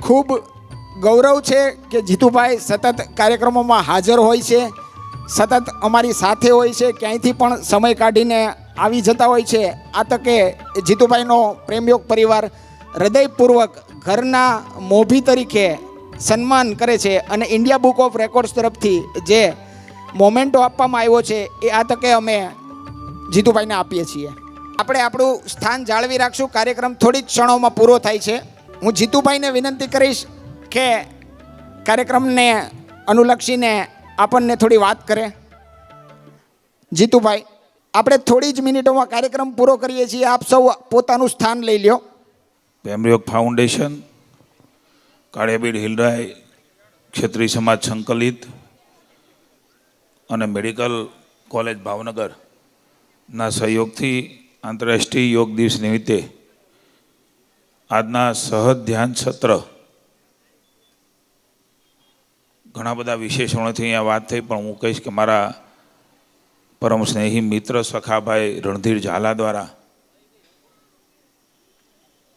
D: ખૂબ ગૌરવ છે કે જીતુભાઈ સતત કાર્યક્રમોમાં હાજર હોય છે, સતત અમારી સાથે હોય છે, ક્યાંયથી પણ સમય કાઢીને આવી જતા હોય છે. આ તકે જીતુભાઈનો પ્રેમયોગ પરિવાર હૃદયપૂર્વક ઘરના મોભી તરીકે સન્માન કરે છે અને ઇન્ડિયા બુક ઓફ રેકોર્ડ્સ તરફથી જે મોમેન્ટો આપવામાં આવ્યો છે એ આ તકે અમે જીતુભાઈને આપીએ છીએ. આપણે આપણું સ્થાન જાળવી રાખશું. કાર્યક્રમ થોડી જ ક્ષણોમાં પૂરો થાય છે. હું જીતુભાઈને વિનંતી કરીશ કે કાર્યક્રમને અનુલક્ષીને આપણને થોડી વાત કરે. જીતુભાઈ, આપણે થોડી જ મિનિટોમાં કાર્યક્રમ પૂરો કરીએ છીએ. આપ સૌ પોતાનું સ્થાન લઈ લ્યો.
E: પ્રેમયોગ ફાઉન્ડેશન, કાળિયાબીડ હિલરાય ક્ષત્રિય સમાજ સંકલિત અને મેડિકલ કોલેજ ભાવનગરના સહયોગથી આંતરરાષ્ટ્રીય યોગ દિવસ નિમિત્તે આજના સહજ ધ્યાન સત્ર ઘણા બધા વિશેષણોથી અહીંયા વાત થઈ, પણ હું કહીશ કે મારા પરમ સ્નેહી મિત્ર સખાભાઈ રણધીર ઝાલા દ્વારા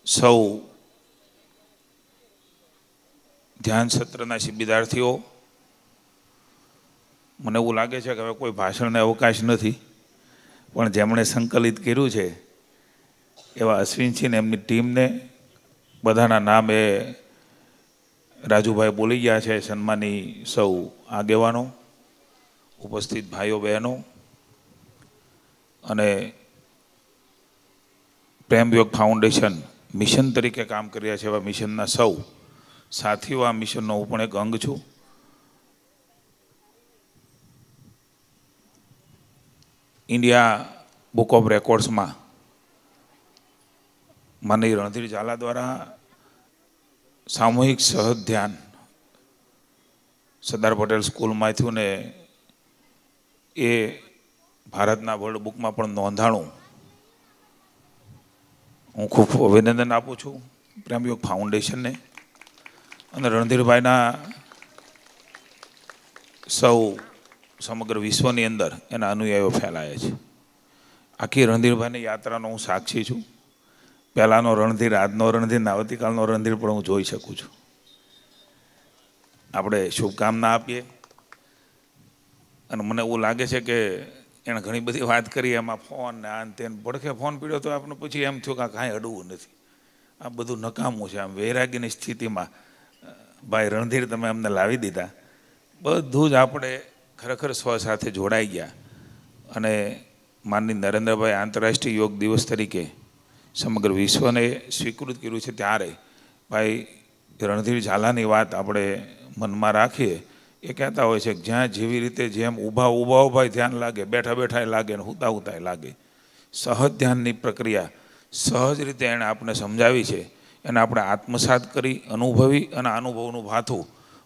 E: સૌ ધ્યાન સત્રના શિબિરાર્થીઓ, મને એવું લાગે છે કે હવે કોઈ ભાષણને અવકાશ નથી, પણ જેમણે સંકલિત કર્યું છે એવા અશ્વિનસિંહ એમની ટીમને બધાના નામ એ રાજુભાઈ બોલી ગયા છે. સન્માની સૌ આગેવાનો, ઉપસ્થિત ભાઈઓ બહેનો અને પ્રેમયોગ ફાઉન્ડેશન મિશન તરીકે કામ કરી રહ્યા છે એવા મિશનના સૌ સાથીઓ, આ મિશનનો હું પણ એક અંગ છું. ઇન્ડિયા બુક ઓફ રેકોર્ડ્સમાં માનનીય રણધીર ઝાલા દ્વારા સામૂહિક સહજ ધ્યાન સરદાર પટેલ સ્કૂલમાં થયું ને એ ભારતના વર્લ્ડ બુકમાં પણ નોંધાણું. હું ખૂબ અભિનંદન આપું છું પ્રેમયોગ ફાઉન્ડેશનને અને રણધીરભાઈના સૌ સમગ્ર વિશ્વની અંદર એના અનુયાયીઓ ફેલાયા છે. આખી રણધીરભાઈની યાત્રાનો હું સાક્ષી છું. પહેલાંનો રણધીર, આજનો રણધીર, આવતીકાલનો રણધીર પણ હું જોઈ શકું છું. આપણે શુભકામના આપીએ. અને મને એવું લાગે છે કે એણે ઘણી બધી વાત કરી, એમાં ફોન ને આન તેન પડખે ફોન પીડ્યો તો આપણે પછી એમ થયું કે કાંઈ અડવું નથી, આ બધું નકામું છે. આમ વૈરાગીની સ્થિતિમાં ભાઈ રણધીર તમે અમને લાવી દીધા. બધું જ આપણે ખરેખર સ્વ સાથે જોડાઈ ગયા અને માનનીય નરેન્દ્રભાઈ આંતરરાષ્ટ્રીય યોગ દિવસ તરીકે સમગ્ર વિશ્વને સ્વીકૃત કર્યું છે. ત્યારે ભાઈ રણધીર ઝાલાની વાત આપણે મનમાં રાખીએ. એ કહેતા હોય છે કે જ્યાં જેવી રીતે જેમ ઊભા ધ્યાન લાગે, બેઠા બેઠા લાગે ને હુતા લાગે. સહજ ધ્યાનની પ્રક્રિયા સહજ રીતે એણે આપણે સમજાવી છે. એને આપણે આત્મસાત કરી, અનુભવી અને અનુભવનું ભાથું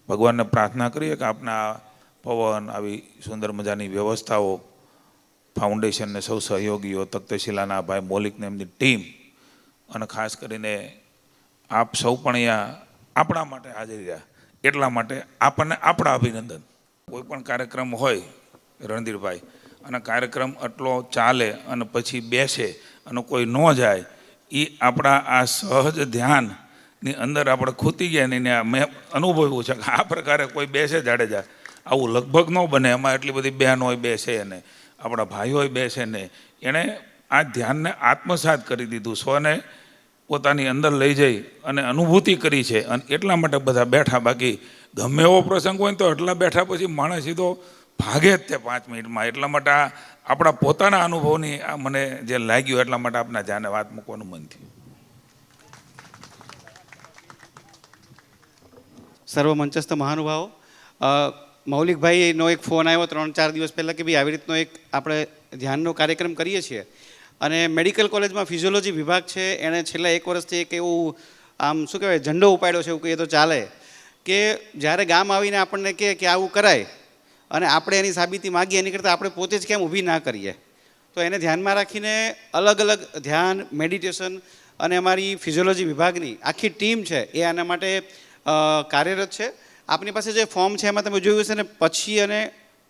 E: ભગવાનને પ્રાર્થના કરીએ કે આપણા પવન, આવી સુંદર મજાની વ્યવસ્થાઓ, ફાઉન્ડેશનને સૌ સહયોગીઓ, તખ્તશિલાના ભાઈ મૌલિકને એમની ટીમ અને ખાસ કરીને આપ સૌ પણ અહીંયા આપણા માટે હાજર રહ્યા, એટલા માટે આપણને આપણા અભિનંદન. કોઈ પણ કાર્યક્રમ હોય રણધીરભાઈ, અને કાર્યક્રમ આટલો ચાલે અને પછી બેસે અને કોઈ ન જાય, એ આપણા આ સહજ ધ્યાનની અંદર આપણે ખૂતી ગયા નહીં. મેં અનુભવ્યું છે કે આ પ્રકારે કોઈ બેસે જાડેજા, આવું લગભગ ન બને. એમાં એટલી બધી બહેનો હોય બેસે ને આપણા ભાઈઓ હોય બેસે ને, એણે આ ધ્યાનને આત્મસાત કરી દીધું, સ્વને પોતાની અંદર લઈ જઈ અને અનુભૂતિ કરી છે. અને એટલા માટે બધા બેઠા. બાકી ગમે એવો પ્રસંગ હોય તો એટલા બેઠા પછી માણસ સીધો ભાગે જ તે 5 મિનિટમાં. એટલા માટે આ આપણા પોતાના અનુભવની આ મને જે લાગ્યું, એટલા માટે આપના જાને વાત મૂકવાનું મન થયું.
F: સર્વ મંચસ્થ મહાનુભાવો, મૌલિકભાઈનો એક ફોન આવ્યો 3-4 દિવસ પહેલાં કે ભાઈ આવી રીતનો એક આપણે ધ્યાનનો કાર્યક્રમ કરીએ છીએ અને મેડિકલ કોલેજમાં ફિઝિયોલોજી વિભાગ છે, એણે છેલ્લા 1 વર્ષથી એક એવું આમ શું કહેવાય ઝંડો ઉપાડ્યો છે, એવું કહીએ તો ચાલે, કે જ્યારે ગામ આવીને આપણને કહે કે આવું કરાય અને આપણે એની સાબિતી માગીએ એની કરતાં આપણે પોતે જ કેમ ઊભી ના કરીએ. તો એને ધ્યાનમાં રાખીને અલગ અલગ ધ્યાન, મેડિટેશન અને અમારી ફિઝિયોલોજી વિભાગની આખી ટીમ છે એ આના માટે કાર્યરત છે. આપની પાસે જે ફોર્મ છે એમાં તમે જોયું હશે ને, પછી અને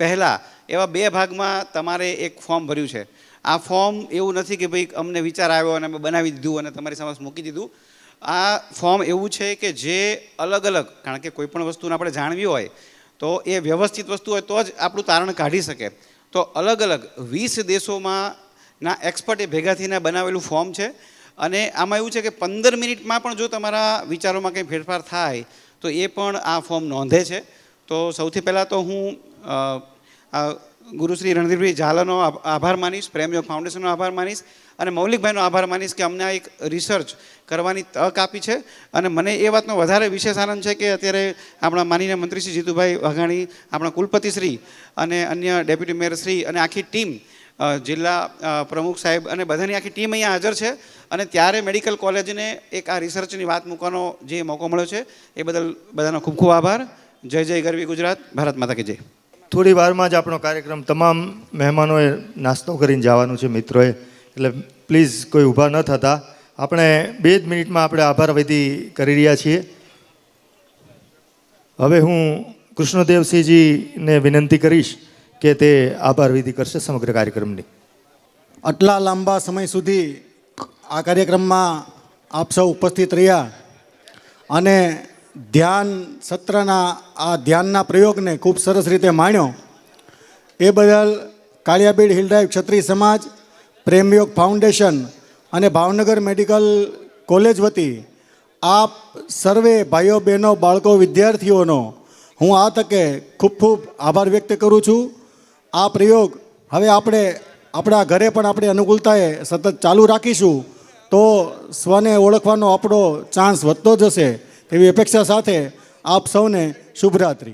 F: પહેલાં એવા 2 ભાગમાં તમારે એક ફોર્મ ભર્યું છે. આ ફોર્મ એવું નથી કે ભાઈ અમને વિચાર આવ્યો અને અમે બનાવી દીધું અને તમારી સમક્ષ મૂકી દીધું. આ ફોર્મ એવું છે કે જે અલગ અલગ, કારણ કે કોઈ પણ વસ્તુને આપણે જાણવી હોય તો એ વ્યવસ્થિત વસ્તુ હોય તો જ આપણું તારણ કાઢી શકે. તો અલગ અલગ 20 દેશોમાં ના એક્સપર્ટે ભેગા થઈને બનાવેલું ફોર્મ છે. અને આમાં એવું છે કે 15 મિનિટમાં પણ જો તમારા વિચારોમાં કંઈ ફેરફાર થાય તો એ પણ આ ફોર્મ નોંધે છે. તો સૌથી પહેલાં તો હું ગુરુશ્રી રણધીરભાઈ ઝાલાનો આભાર માનીશ, પ્રેમયોગ ફાઉન્ડેશનનો આભાર માનીશ અને મૌલિકભાઈનો આભાર માનીશ કે અમને આ એક રિસર્ચ કરવાની તક આપી છે. અને મને એ વાતનો વધારે વિશેષ આનંદ છે કે અત્યારે આપણા માનનીય મંત્રી શ્રી જીતુભાઈ વાઘાણી, આપણા કુલપતિશ્રી અને અન્ય ડેપ્યુટી મેયરશ્રી અને આખી ટીમ, જિલ્લા પ્રમુખ સાહેબ અને બધાની આખી ટીમ અહીંયા હાજર છે. અને ત્યારે મેડિકલ કોલેજને એક આ રિસર્ચની વાત મૂકવાનો જે મોકો મળ્યો છે એ બદલ બધાનો ખૂબ ખૂબ આભાર. જય જય ગરવી ગુજરાત, ભારત માતા કી જય.
A: થોડી વારમાં જ આપણો કાર્યક્રમ તમામ મહેમાનોએ નાસ્તો કરીને જવાનું છે મિત્રોએ, એટલે પ્લીઝ કોઈ ઊભા ન થતા. આપણે 2 જ મિનિટમાં આપણે આભાર વિધિ કરી રહ્યા છીએ. હવે હું કૃષ્ણદેવસિંહજીને વિનંતી કરીશ કે તે આભાર વિધિ કરશે સમગ્ર કાર્યક્રમની.
G: આટલા લાંબા સમય સુધી આ કાર્યક્રમમાં આપ સૌ ઉપસ્થિત રહ્યા અને ધ્યાન સત્રના આ ધ્યાનના પ્રયોગને ખૂબ સરસ રીતે માણ્યો એ બદલ કાળિયાબીડ હિલ ડ્રાઈવ ક્ષત્રિય સમાજ, પ્રેમયોગ ફાઉન્ડેશન અને ભાવનગર મેડિકલ કોલેજ વતી આપ સર્વે ભાઈઓ બહેનો, બાળકો, વિદ્યાર્થીઓનો હું આ તકે ખૂબ ખૂબ આભાર વ્યક્ત કરું છું. આ પ્રયોગ હવે આપણે આપણા ઘરે પણ આપણી અનુકૂળતાએ સતત ચાલુ રાખીશું તો સ્વને ઓળખવાનો આપણો ચાન્સ વધતો જશે. એવી અપેક્ષા સાથે આપ સૌને શુભરાત્રિ.